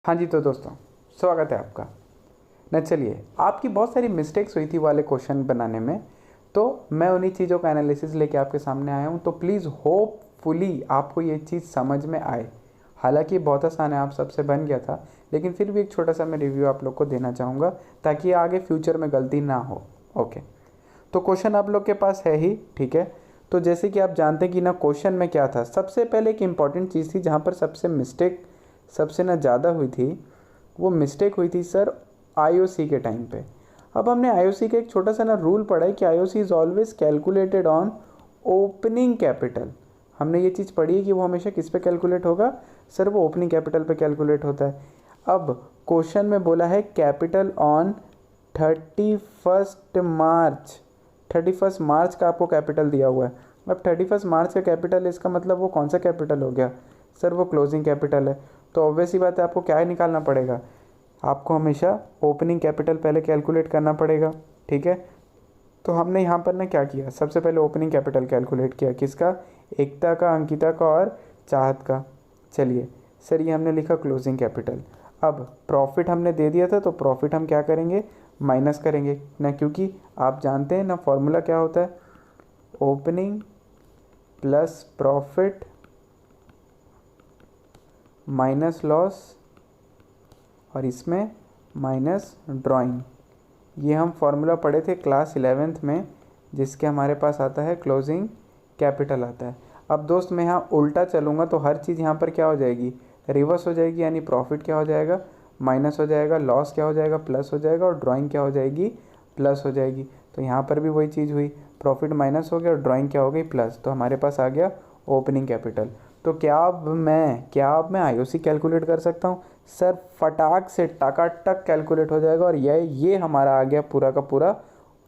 हाँ जी, तो दोस्तों स्वागत है आपका। न चलिए, आपकी बहुत सारी मिस्टेक्स हुई थी वाले क्वेश्चन बनाने में, तो मैं उन्हीं चीज़ों का एनालिसिस लेके आपके सामने आया हूँ। तो प्लीज़ होपफुली आपको ये चीज़ समझ में आए। हालांकि बहुत आसान है, आप सबसे बन गया था, लेकिन फिर भी एक छोटा सा मैं रिव्यू आप लोग को देना चाहूँगा ताकि आगे फ्यूचर में गलती ना हो। ओके, तो क्वेश्चन आप लोग के पास है ही, ठीक है। तो जैसे कि आप जानते हैं कि ना क्वेश्चन में क्या था, सबसे पहले एक इम्पॉर्टेंट चीज़ थी जहाँ पर सबसे मिस्टेक सबसे ना ज़्यादा हुई थी, वो मिस्टेक हुई थी सर आईओसी के टाइम पे। अब हमने आईओसी का एक छोटा सा ना रूल पढ़ा है कि IOC is always calculated on opening capital. हमने ये चीज़ पढ़ी है कि वो हमेशा किस पे कैलकुलेट होगा सर, वो ओपनिंग कैपिटल पे कैलकुलेट होता है। अब क्वेश्चन में बोला है कैपिटल ऑन 31 मार्च, 31 मार्च का आपको कैपिटल दिया हुआ है। अब 31 मार्च का कैपिटल, इसका मतलब वो कौन सा कैपिटल हो गया सर, वो क्लोजिंग कैपिटल है। तो ऑब्वियस ही बात है, आपको क्या निकालना पड़ेगा, आपको हमेशा ओपनिंग कैपिटल पहले कैलकुलेट करना पड़ेगा, ठीक है। तो हमने यहाँ पर ना क्या किया, सबसे पहले ओपनिंग कैपिटल कैलकुलेट किया, किसका, एकता का, अंकिता का और चाहत का। चलिए सर, ये हमने लिखा क्लोजिंग कैपिटल। अब प्रॉफिट हमने दे दिया था, तो प्रॉफिट हम क्या करेंगे, माइनस करेंगे ना, क्योंकि आप जानते हैं ना फॉर्मूला क्या होता है, opening plus profit minus loss और इसमें माइनस ड्राइंग। ये हम फॉर्मूला पढ़े थे क्लास 11th में, जिसके हमारे पास आता है क्लोजिंग कैपिटल आता है। अब दोस्त मैं यहाँ उल्टा चलूँगा तो हर चीज़ यहाँ पर क्या हो जाएगी, रिवर्स हो जाएगी। यानी प्रॉफिट क्या हो जाएगा, माइनस हो जाएगा, लॉस क्या हो जाएगा, प्लस हो जाएगा, और ड्राइंग क्या हो जाएगी, प्लस हो जाएगी। तो यहाँ पर भी वही चीज़ हुई, प्रॉफिट माइनस हो गया और ड्राइंग क्या हो गई, प्लस। तो हमारे पास आ गया ओपनिंग कैपिटल। तो क्या अब मैं आईओसी कैलकुलेट कर सकता हूँ सर, फटाक से टकाटक कैलकुलेट हो जाएगा। और ये हमारा आ गया पूरा का पूरा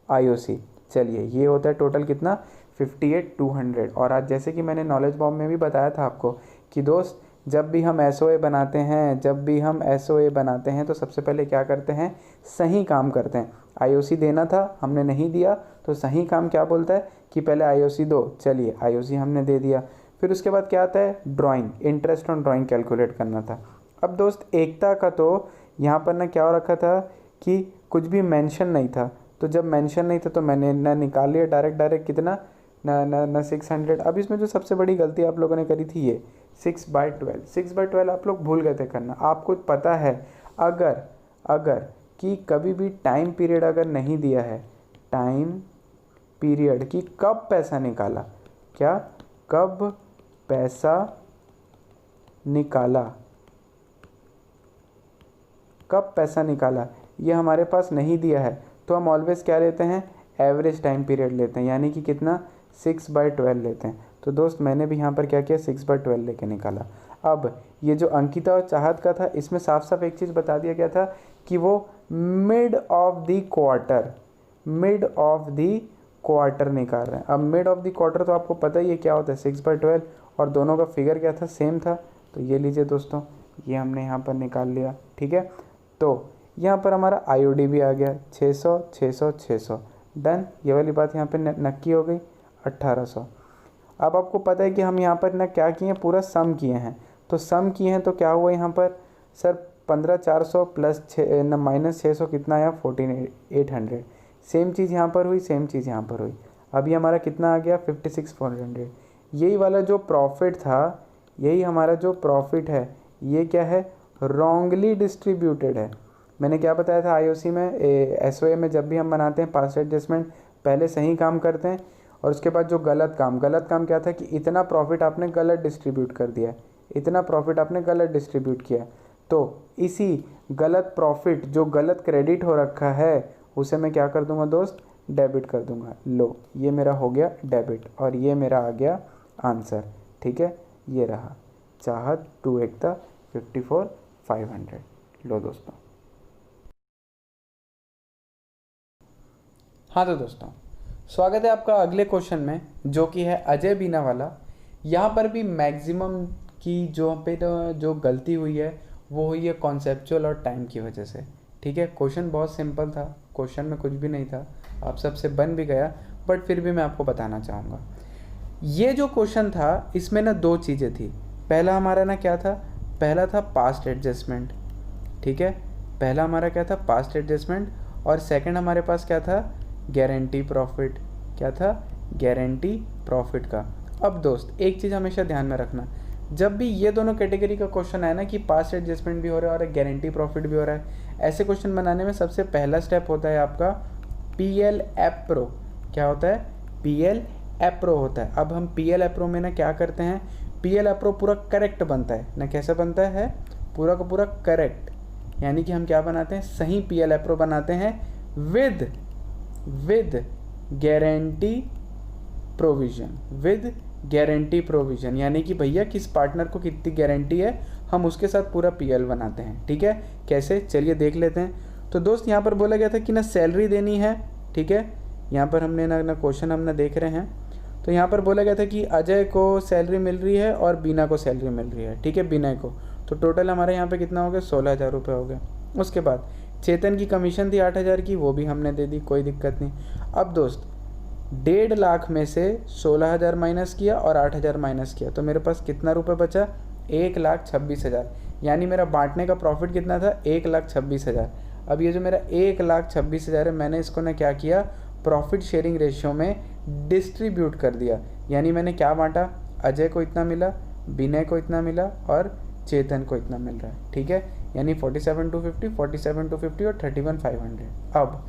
आईओसी। चलिए, ये होता है टोटल कितना, 58,200। और आज जैसे कि मैंने नॉलेज बॉम्ब में भी बताया था आपको कि दोस्त, जब भी हम एसओए बनाते हैं तो सबसे पहले क्या करते हैं, सही काम करते हैं। आईओसी देना था, हमने नहीं दिया, तो सही काम क्या बोलता है कि पहले आईओसी दो। चलिए, आईओसी हमने दे दिया। फिर उसके बाद क्या आता है, drawing, interest on drawing calculate करना था। अब दोस्त एकता का तो यहाँ पर ना क्या हो रखा था कि कुछ भी मेंशन नहीं था। तो जब मेंशन नहीं था तो मैंने ना निकाल लिया डायरेक्ट कितना, ना 600। अब इसमें जो सबसे बड़ी गलती आप लोगों ने करी थी, ये 6/12 आप लोग भूल गए थे करना। आपको पता है, अगर कि कभी भी टाइम पीरियड अगर नहीं दिया है, टाइम पीरियड कि कब पैसा निकाला, क्या, कब पैसा निकाला, कब पैसा निकाला, ये हमारे पास नहीं दिया है, तो हम ऑलवेज क्या लेते हैं, एवरेज टाइम पीरियड लेते हैं। यानी कि कितना, 6/12 लेते हैं। तो दोस्त मैंने भी यहाँ पर क्या किया, 6/12 लेके निकाला। अब ये जो अंकिता और चाहत का था, इसमें साफ साफ एक चीज़ बता दिया गया था कि वो मिड ऑफ द क्वार्टर निकाल रहे हैं। अब मिड ऑफ द क्वार्टर तो आपको पता ही है क्या होता है, 6/12, और दोनों का फिगर क्या था, सेम था। तो ये लीजिए दोस्तों, ये हमने यहाँ पर निकाल लिया, ठीक है। तो यहाँ पर हमारा आईओडी भी आ गया, 600 600 600, डन। ये वाली बात यहाँ पे नक्की हो गई, 1800। अब आपको पता है कि हम यहाँ पर ना क्या किए हैं, पूरा सम किए हैं। तो सम किए हैं तो क्या हुआ यहाँ पर सर, 15,400 प्लस माइनस 600 कितना आया, 14,800। सेम चीज़ यहाँ पर हुई, सेम चीज़ यहाँ पर हुई। अभी हमारा कितना आ गया, 56,400। यही वाला जो प्रॉफिट था, यही हमारा जो प्रॉफिट है, ये क्या है, रॉन्गली डिस्ट्रीब्यूटेड है। मैंने क्या बताया था आईओसी में, एसओए में जब भी हम बनाते हैं पास्ट एडजस्टमेंट, पहले सही काम करते हैं और उसके बाद जो गलत काम क्या था कि इतना प्रॉफिट आपने गलत डिस्ट्रीब्यूट कर दिया, इतना प्रॉफिट आपने गलत डिस्ट्रीब्यूट किया। तो इसी गलत प्रॉफिट, जो गलत क्रेडिट हो रखा है, उसे मैं क्या कर दूंगा दोस्त, डेबिट कर दूंगा। लो, ये मेरा हो गया डेबिट और ये मेरा आ गया आंसर, ठीक है। ये रहा चाहत टू एकता 54,500। लो दोस्तों। हाँ तो दोस्तों, स्वागत है आपका अगले क्वेश्चन में, जो कि है अजय बीना वाला। यहाँ पर भी मैक्सिमम की जो गलती हुई है, वो हुई है कॉन्सेप्चुअल और टाइम की वजह से, ठीक है। क्वेश्चन बहुत सिंपल था, क्वेश्चन में कुछ भी नहीं था, आप सबसे बन भी गया, बट फिर भी मैं आपको बताना चाहूँगा। ये जो क्वेश्चन था, इसमें ना दो चीज़ें थी। पहला हमारा ना क्या था, पहला था पास्ट एडजस्टमेंट, ठीक है। पहला हमारा क्या था, पास्ट एडजस्टमेंट, और सेकंड हमारे पास क्या था, गारंटी प्रॉफिट। क्या था, गारंटी प्रॉफिट का। अब दोस्त एक चीज़ हमेशा ध्यान में रखना, जब भी ये दोनों कैटेगरी का क्वेश्चन आए ना कि पास्ट एडजस्टमेंट भी हो रहा है और गारंटी प्रॉफिट भी हो रहा है, ऐसे क्वेश्चन बनाने में सबसे पहला स्टेप होता है आपका PL एप्रो। क्या होता है, PL एप्रो होता है। अब हम PL एप्रो में ना क्या करते हैं, PL एप्रो पूरा करेक्ट बनता है ना, कैसा बनता है, पूरा का पूरा करेक्ट, यानी कि हम क्या बनाते हैं, सही PL एप्रो बनाते हैं with guarantee provision, with guarantee provision, यानी कि भैया किस पार्टनर को कितनी गारंटी है, हम उसके साथ पूरा PL बनाते हैं। ठीक है, कैसे, चलिए देख लेते हैं। तो दोस्त यहाँ पर बोला गया था कि ना सैलरी देनी है। ठीक है, यहाँ पर हमने ना क्वेश्चन हम ना देख रहे हैं, तो यहाँ पर बोला गया था कि अजय को सैलरी मिल रही है और बीना को सैलरी मिल रही है। ठीक है, बीना को, तो टोटल हमारे यहाँ पे कितना हो गया, 16,000 रुपये हो गया। उसके बाद चेतन की कमीशन थी 8,000 की, वो भी हमने दे दी, कोई दिक्कत नहीं। अब दोस्त 1.5 लाख में से 16,000 माइनस किया और 8,000 माइनस किया, तो मेरे पास कितना रुपये बचा, 1,26,000, यानी मेरा बांटने का प्रॉफिट कितना था, 1,26,000। अब ये जो मेरा 1,26,000 है, मैंने इसको ना क्या किया, प्रॉफिट शेयरिंग रेशियो में डिस्ट्रीब्यूट कर दिया, यानी मैंने क्या बांटा, अजय को इतना मिला, विनय को इतना मिला और चेतन को इतना मिल रहा है। ठीक है, यानी 47,250, 47,250 और 31,500। अब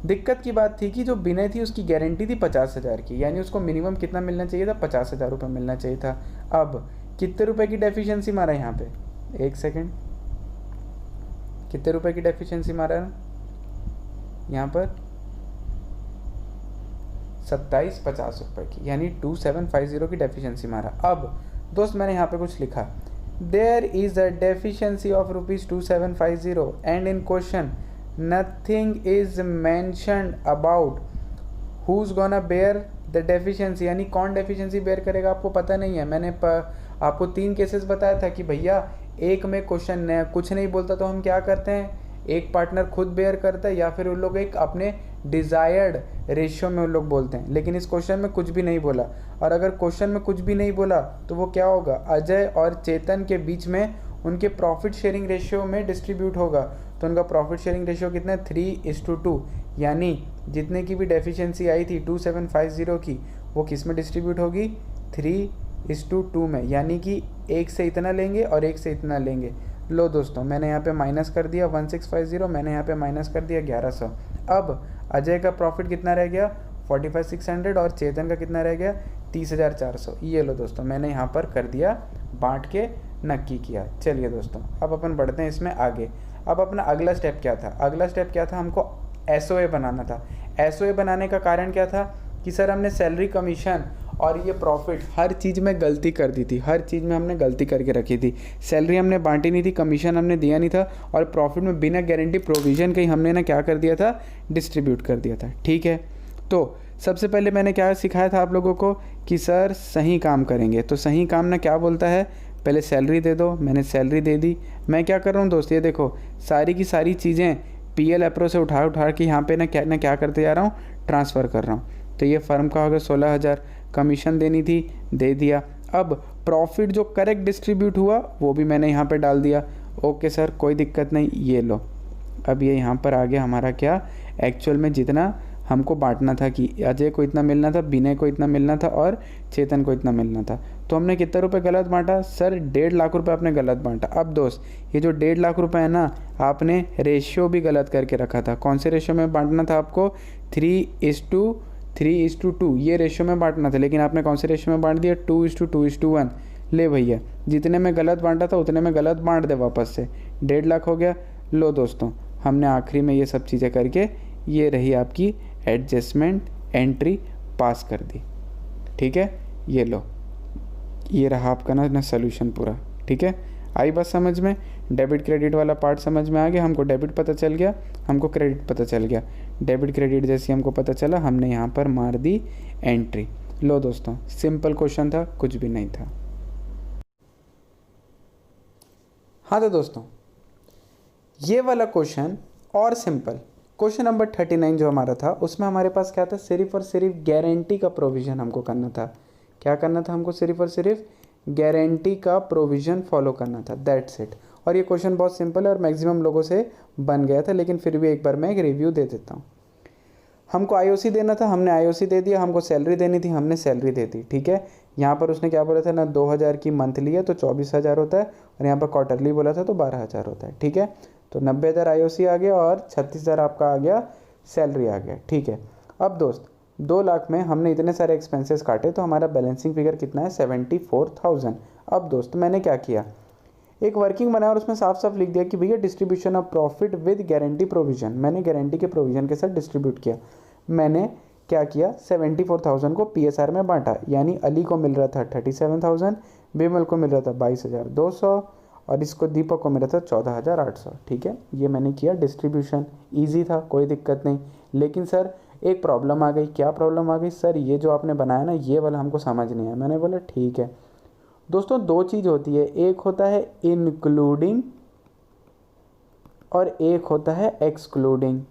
दिक्कत की बात थी कि जो विनय थी उसकी गारंटी थी 50,000 की, यानी उसको मिनिमम कितना मिलना चाहिए था, 50,000 रुपये मिलना चाहिए था। अब कितने रुपए की डेफिशिएंसी मारा यहाँ पे, एक सेकेंड, कितने रुपए की डेफिशिएंसी मारा है यहाँ पर, 2750 रुपये की, यानी 2750 की डेफिशिएंसी मारा। अब दोस्त मैंने यहाँ पे कुछ लिखा, there is a deficiency of ₹2750 and in question nothing is mentioned about who is gonna bear the deficiency, यानी कौन डेफिशिएंसी बेयर करेगा आपको पता नहीं है। मैंने आपको 3 केसेस बताया था कि भैया एक में क्वेश्चन कुछ नहीं बोलता तो हम क्या करते हैं, एक पार्टनर खुद बेयर करता है या फिर उन लोग एक अपने डिज़ायर्ड रेशियो में उन लोग बोलते हैं, लेकिन इस क्वेश्चन में कुछ भी नहीं बोला। और अगर क्वेश्चन में कुछ भी नहीं बोला तो वो क्या होगा, अजय और चेतन के बीच में उनके प्रॉफिट शेयरिंग रेशियो में डिस्ट्रीब्यूट होगा। तो उनका प्रॉफिट शेयरिंग रेशियो कितना है, 3:2, यानी जितने की भी डेफिशिएंसी आई थी 2750 की, वो किस में डिस्ट्रीब्यूट होगी, 3:2 में, यानी कि एक से इतना लेंगे और एक से इतना लेंगे। लो दोस्तों मैंने यहाँ पे माइनस कर दिया 1650, मैंने यहाँ पे माइनस कर दिया 1100। अब अजय का प्रॉफिट कितना रह गया, 45,600, और चेतन का कितना रह गया, 30,400। ये लो दोस्तों मैंने यहाँ पर कर दिया, बांट के नक्की किया। चलिए दोस्तों अब अपन बढ़ते हैं इसमें आगे। अब अपना अगला स्टेप क्या था, अगला स्टेप क्या था, हमको SOA बनाना था। SOA बनाने का कारण क्या था कि सर हमने सैलरी कमीशन और ये प्रॉफिट हर चीज़ में गलती कर दी थी, हर चीज़ में हमने गलती करके रखी थी। सैलरी हमने बांटी नहीं थी, कमीशन हमने दिया नहीं था, और प्रॉफिट में बिना गारंटी प्रोविज़न के ही हमने ना क्या कर दिया था, डिस्ट्रीब्यूट कर दिया था। ठीक है, तो सबसे पहले मैंने क्या सिखाया था आप लोगों को कि सर सही काम करेंगे। तो सही काम ना क्या बोलता है, पहले सैलरी दे दो, मैंने सैलरी दे दी। मैं क्या कर रहा हूँ दोस्त, ये देखो सारी की सारी चीज़ें PL एप्रो से उठा के यहाँ पे ना क्या करते जा रहा हूँ, ट्रांसफ़र कर रहा हूँ। तो ये फर्म का होगा 16,000, कमीशन देनी थी दे दिया। अब प्रॉफिट जो करेक्ट डिस्ट्रीब्यूट हुआ वो भी मैंने यहाँ पे डाल दिया। ओके सर कोई दिक्कत नहीं, ये लो। अब ये यहाँ पर आ गया हमारा क्या, एक्चुअल में जितना हमको बांटना था कि अजय को इतना मिलना था, विनय को इतना मिलना था और चेतन को इतना मिलना था। तो हमने कितने रुपए गलत बांटा सर, 1.5 लाख रुपए आपने गलत बांटा। अब दोस्त ये जो 1.5 लाख रुपए है ना, आपने रेशियो भी गलत करके रखा था। कौन से रेशियो में बांटना था आपको, 3:2 ये रेशियो में बांटना था, लेकिन आपने कौन से रेशियो में बांट दिया, 2:2:1। ले भैया जितने में गलत बांटा था उतने में गलत बांट दे वापस से, 1.5 लाख हो गया। लो दोस्तों हमने आखिरी में ये सब चीज़ें करके ये रही आपकी एडजस्टमेंट एंट्री पास कर दी। ठीक है, ये लो, ये रहा आपका ना सोल्यूशन पूरा। ठीक है, आई बात समझ में, डेबिट क्रेडिट वाला पार्ट समझ में आ गया। हमको डेबिट पता चल गया, हमको क्रेडिट पता चल गया। डेबिट क्रेडिट जैसे हमको पता चला, हमने यहाँ पर मार दी एंट्री। लो दोस्तों सिंपल क्वेश्चन था, कुछ भी नहीं था। हाँ तो दोस्तों ये वाला क्वेश्चन और सिंपल, क्वेश्चन नंबर 39 जो हमारा था उसमें हमारे पास क्या था, सिर्फ और सिर्फ गारंटी का प्रोविज़न हमको करना था। क्या करना था हमको, सिर्फ और सिर्फ गारंटी का प्रोविज़न फॉलो करना था, दैट्स इट। और ये क्वेश्चन बहुत सिंपल है और मैक्सिमम लोगों से बन गया था, लेकिन फिर भी एक बार मैं एक रिव्यू दे देता हूँ। हमको आईओसी देना था, हमने आईओसी दे दिया। हमको सैलरी देनी थी, हमने सैलरी दे दी। ठीक है, यहाँ पर उसने क्या बोला था ना, 2000 की मंथली है तो 24,000 होता है, और यहाँ पर क्वार्टरली बोला था तो 12,000 होता है। ठीक है, तो 90,000 आईओसी आ गया और 36,000 आपका आ गया सैलरी आ गया। ठीक है, अब दोस्त 2 लाख में हमने इतने सारे एक्सपेंसेस काटे तो हमारा बैलेंसिंग फिगर कितना है, 74,000। अब दोस्त मैंने क्या किया, एक वर्किंग बनाया और उसमें साफ साफ लिख दिया कि भैया distribution of profit with guarantee provision. मैंने गारंटी के प्रोविजन के साथ डिस्ट्रीब्यूट किया। मैंने क्या किया, 74,000 को पीएसआर में बांटा, यानी अली को मिल रहा था 37,000, बिमल को मिल रहा था 22,200 और इसको दीपक को मिला था 14,800। ठीक है, ये मैंने किया डिस्ट्रीब्यूशन, ईजी था, कोई दिक्कत नहीं। लेकिन सर एक प्रॉब्लम आ गई। क्या प्रॉब्लम आ गई सर, ये जो आपने बनाया ना ये वाला हमको समझ नहीं आया। मैंने बोला ठीक है दोस्तों, 2 चीज़ होती है, एक होता है इंक्लूडिंग और एक होता है एक्सक्लूडिंग।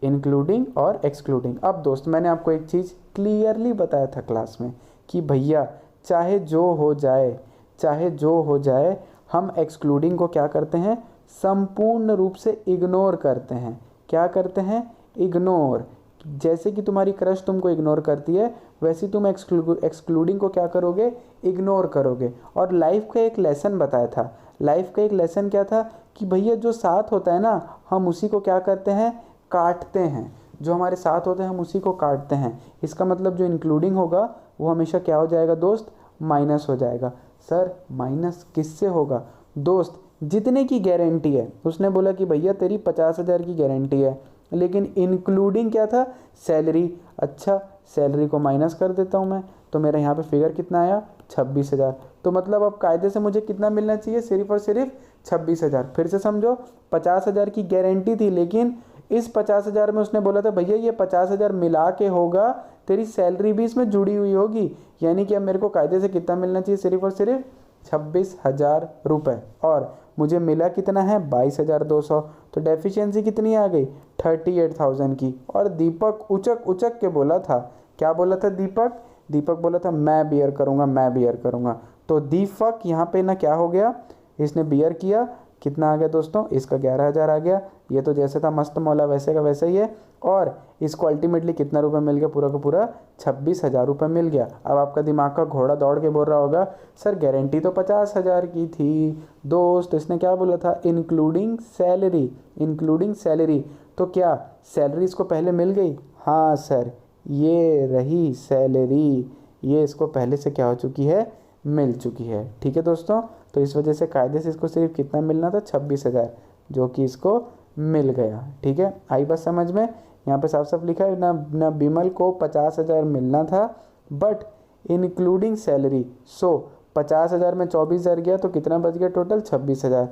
इंक्लूडिंग और एक्सक्लूडिंग। अब दोस्त मैंने आपको एक चीज़ क्लियरली बताया था क्लास में कि भैया चाहे जो हो जाए, चाहे जो हो जाए, हम एक्सक्लूडिंग को क्या करते हैं, संपूर्ण रूप से इग्नोर करते हैं। क्या करते हैं, इग्नोर। जैसे कि तुम्हारी क्रश तुमको इग्नोर करती है, वैसे तुम एक्सक्लूडिंग को क्या करोगे, इग्नोर करोगे। और लाइफ का एक लेसन बताया था। लाइफ का एक लेसन क्या था कि भैया जो साथ होता है ना, हम उसी को क्या करते हैं, काटते हैं। जो हमारे साथ होते हैं हम उसी को काटते हैं। इसका मतलब जो इंक्लूडिंग होगा वो हमेशा क्या हो जाएगा दोस्त, माइनस हो जाएगा। सर माइनस किससे होगा दोस्त, जितने की गारंटी है। उसने बोला कि भैया तेरी 50,000 की गारंटी है, लेकिन इंक्लूडिंग क्या था, सैलरी। अच्छा, सैलरी को माइनस कर देता हूँ मैं, तो मेरा यहाँ पे फिगर कितना आया, 26,000। तो मतलब अब कायदे से मुझे कितना मिलना चाहिए, सिर्फ और सिर्फ 26,000। फिर से समझो, 50,000 की गारंटी थी, लेकिन इस 50,000 में उसने बोला था भैया ये 50,000 मिला के होगा, तेरी सैलरी भी इसमें जुड़ी हुई होगी, यानी कि अब मेरे को कायदे से कितना मिलना चाहिए, सिर्फ और सिर्फ 26,000 रुपये। और मुझे मिला कितना है, 22,200। तो डेफिशिएंसी कितनी आ गई, 38,000 की। और दीपक उचक उचक के बोला था, क्या बोला था दीपक, दीपक बोला था मैं बियर करूँगा, मैं बियर करूँगा। तो दीपक यहाँ पे ना क्या हो गया, इसने बियर किया। कितना आ गया दोस्तों, इसका 11,000 आ गया। ये तो जैसे था मस्त मौला वैसे का वैसे ही है। और इसको अल्टीमेटली कितना रुपए मिल गया, पूरा का पूरा 26,000 रुपये मिल गया। अब आपका दिमाग का घोड़ा दौड़ के बोल रहा होगा सर गारंटी तो 50,000 की थी दोस्त, इसने क्या बोला था, इंक्लूडिंग सैलरी, इंक्लूडिंग सैलरी। तो क्या सैलरी इसको पहले मिल गई, हाँ सर ये रही सैलरी, ये इसको पहले से क्या हो चुकी है, मिल चुकी है। ठीक है दोस्तों, तो इस वजह से कायदे से इसको सिर्फ कितना मिलना था, 26,000, जो कि इसको मिल गया। ठीक है, आई बात समझ में। यहाँ पे साफ साफ लिखा है ना बिमल को 50,000 मिलना था, बट इंक्लूडिंग सैलरी। सो 50,000 में 24,000 गया तो कितना बच गया, टोटल 26,000।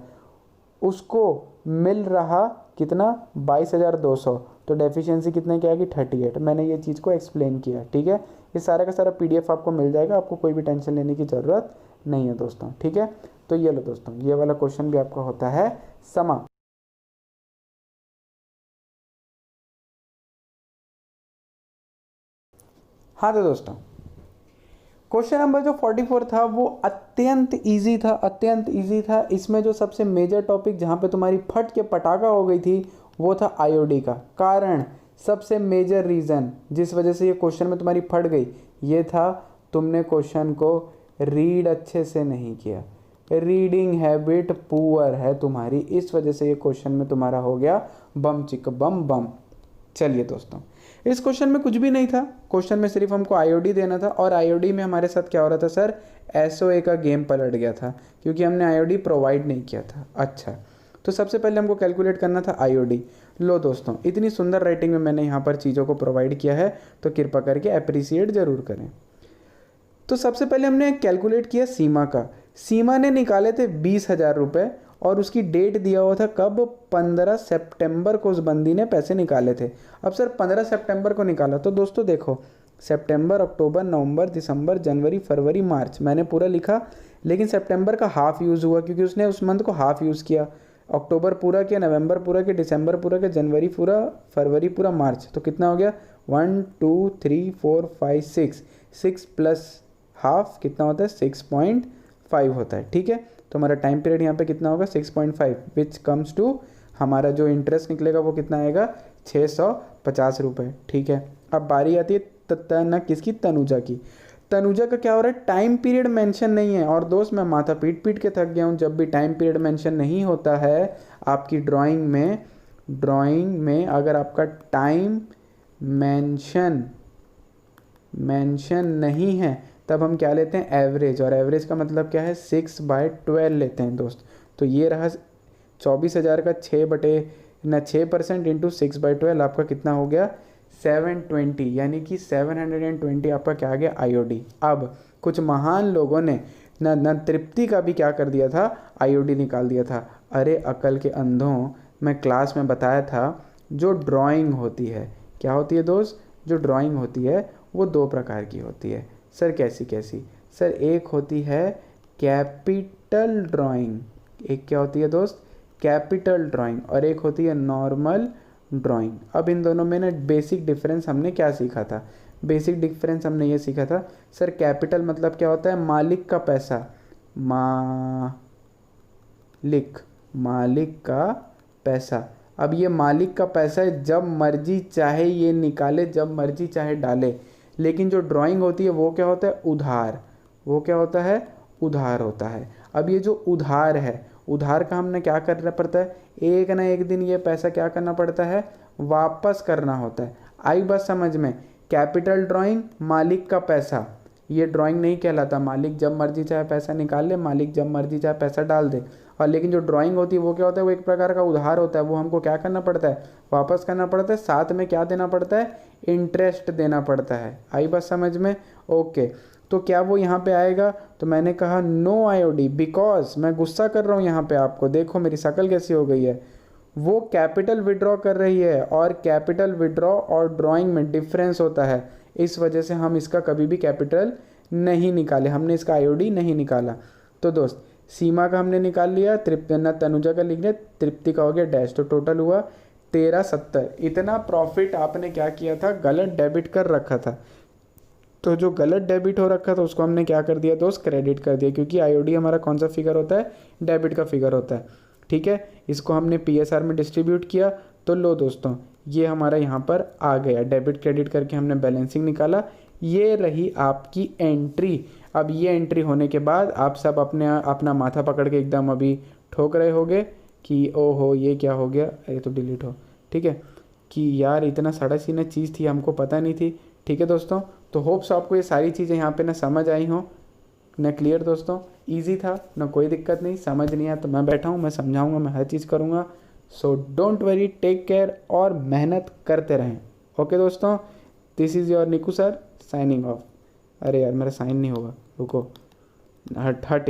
उसको मिल रहा कितना, 22,200। तो डेफिशिएंसी कितने की आएगी, 38। मैंने ये चीज़ को एक्सप्लेन किया। ठीक है, ये सारा का सारा PDF आपको मिल जाएगा, आपको कोई भी टेंशन लेने की ज़रूरत नहीं है दोस्तों। ठीक है, तो ये लो दोस्तों, ये वाला क्वेश्चन भी आपका होता है समाप्त। हाँ तो दोस्तों, क्वेश्चन नंबर जो 44 था वो अत्यंत इजी था, अत्यंत इजी था। इसमें जो सबसे मेजर टॉपिक जहाँ पे तुम्हारी फट के पटाखा हो गई थी वो था आईओडी का कारण। सबसे मेजर रीज़न जिस वजह से ये क्वेश्चन में तुम्हारी फट गई ये था तुमने क्वेश्चन को रीड अच्छे से नहीं किया। रीडिंग हैबिट पुअर है तुम्हारी, इस वजह से ये क्वेश्चन में तुम्हारा हो गया बम चिक बम बम। चलिए दोस्तों, इस क्वेश्चन में कुछ भी नहीं था। क्वेश्चन में सिर्फ हमको आईओडी देना था, और आईओडी में हमारे साथ क्या हो रहा था सर, एसओए का गेम पलट गया था क्योंकि हमने आईओडी प्रोवाइड नहीं किया था। अच्छा, तो सबसे पहले हमको कैलकुलेट करना था आईओडी। लो दोस्तों, इतनी सुंदर राइटिंग में मैंने यहाँ पर चीज़ों को प्रोवाइड किया है, तो कृपा करके अप्रिसिएट ज़रूर करें। तो सबसे पहले हमने कैलकुलेट किया सीमा का। सीमा ने निकाले थे 20,000 रुपये, और उसकी डेट दिया हुआ था कब, 15 सितंबर को उस बंदी ने पैसे निकाले थे। अब सर 15 सितंबर को निकाला, तो दोस्तों देखो सितंबर, अक्टूबर, नवंबर, दिसंबर, जनवरी, फरवरी, मार्च, मैंने पूरा लिखा, लेकिन सितंबर का हाफ यूज़ हुआ क्योंकि उसने उस मंथ को हाफ यूज़ किया। अक्टूबर पूरा किया, नवंबर पूरा किया, दिसंबर पूरा किया, जनवरी पूरा, फरवरी पूरा, मार्च। तो कितना हो गया, 1 2 3 4 5 6 6 प्लस हाफ कितना होता है, 6.5 होता है। ठीक है, तो हमारा टाइम पीरियड यहाँ पे कितना होगा 6.5, विच कम्स टू हमारा जो इंटरेस्ट निकलेगा वो कितना आएगा 650 रुपये। ठीक है, अब बारी आती है किसकी, तनुजा की। तनुजा का क्या हो रहा है, टाइम पीरियड मेंशन नहीं है। और दोस्त मैं माथा पीट पीट के थक गया हूँ, जब भी टाइम पीरियड मेंशन नहीं होता है आपकी ड्राइंग में अगर आपका टाइम मेंशन नहीं है तब हम क्या लेते हैं, एवरेज। और एवरेज का मतलब क्या है, 6/12 लेते हैं दोस्त। तो ये रहा 24,000 का 6% इंटू 6/12 आपका कितना हो गया 720, यानी कि 720 आपका क्या आ गया आईओडी। अब कुछ महान लोगों ने न तृप्ति का भी क्या कर दिया था, आईओडी निकाल दिया था। अरे अकल के अंधों, मैं क्लास में बताया था जो ड्राइंग होती है, क्या होती है दोस्त, जो ड्राइंग होती है वो 2 प्रकार की होती है। सर कैसी कैसी, सर एक होती है कैपिटल ड्राइंग, एक क्या होती है दोस्त, कैपिटल ड्राइंग, और एक होती है नॉर्मल ड्राइंग। अब इन दोनों में ना बेसिक डिफरेंस हमने क्या सीखा था, बेसिक डिफरेंस हमने ये सीखा था सर, कैपिटल मतलब क्या होता है, मालिक का पैसा, मालिक का पैसा। अब ये मालिक का पैसा है, जब मर्जी चाहे ये निकाले, जब मर्जी चाहे डाले। लेकिन जो ड्राइंग होती है वो क्या होता है, उधार, वो क्या होता है, उधार होता है। अब ये जो उधार है, उधार का हमने क्या करना पड़ता है, एक ना एक दिन ये पैसा क्या करना पड़ता है, वापस करना होता है। आई बात समझ में, कैपिटल ड्राइंग मालिक का पैसा, ये ड्राइंग नहीं कहलाता, मालिक जब मर्जी चाहे पैसा निकाल ले, मालिक जब मर्जी चाहे पैसा डाल दे। और लेकिन जो ड्राइंग होती है वो क्या होता है, वो एक प्रकार का उधार होता है, वो हमको क्या करना पड़ता है, वापस करना पड़ता है, साथ में क्या देना पड़ता है, इंटरेस्ट देना पड़ता है। आई बात समझ में, ओके। तो क्या वो यहाँ पे आएगा, तो मैंने कहा नो आईओडी, बिकॉज मैं गुस्सा कर रहा हूँ यहाँ पे, आपको देखो मेरी शक्ल कैसी हो गई है, वो कैपिटल विड्रॉ कर रही है, और कैपिटल विड्रॉ और ड्राइंग में डिफरेंस होता है, इस वजह से हम इसका कभी भी कैपिटल नहीं निकाले, हमने इसका आईओडी नहीं निकाला। तो दोस्त सीमा का हमने निकाल लिया, तनुजा का लिख लिया, तृप्ति का हो गया डैश, तो टोटल हुआ 1370। इतना प्रॉफिट आपने क्या किया था, गलत डेबिट कर रखा था। तो जो गलत डेबिट हो रखा था उसको हमने क्या कर दिया दोस्त, क्रेडिट कर दिया, क्योंकि आईओडी हमारा कौन सा फिगर होता है, डेबिट का फिगर होता है। ठीक है, इसको हमने पीएसआर में डिस्ट्रीब्यूट किया, तो लो दोस्तों ये हमारा यहाँ पर आ गया, डेबिट क्रेडिट करके हमने बैलेंसिंग निकाला, ये रही आपकी एंट्री। अब ये एंट्री होने के बाद आप सब अपना माथा पकड़ के एकदम अभी ठोक रहे होगे कि ओहो ये क्या हो गया, अरे तो डिलीट हो, ठीक है, कि यार इतना सड़ा सीना चीज़ थी, हमको पता नहीं थी। ठीक है दोस्तों, तो होप्स आपको ये सारी चीज़ें यहाँ पे ना समझ आई हों, ना क्लियर दोस्तों, इजी था ना, कोई दिक्कत नहीं, समझ नहीं आया तो मैं बैठा हूँ, मैं समझाऊंगा, मैं हर चीज़ करूँगा। So don't worry, take care और मेहनत करते रहें। ओके दोस्तों, this is your Niku sir signing off. अरे यार मेरा साइन नहीं होगा, रुको, हट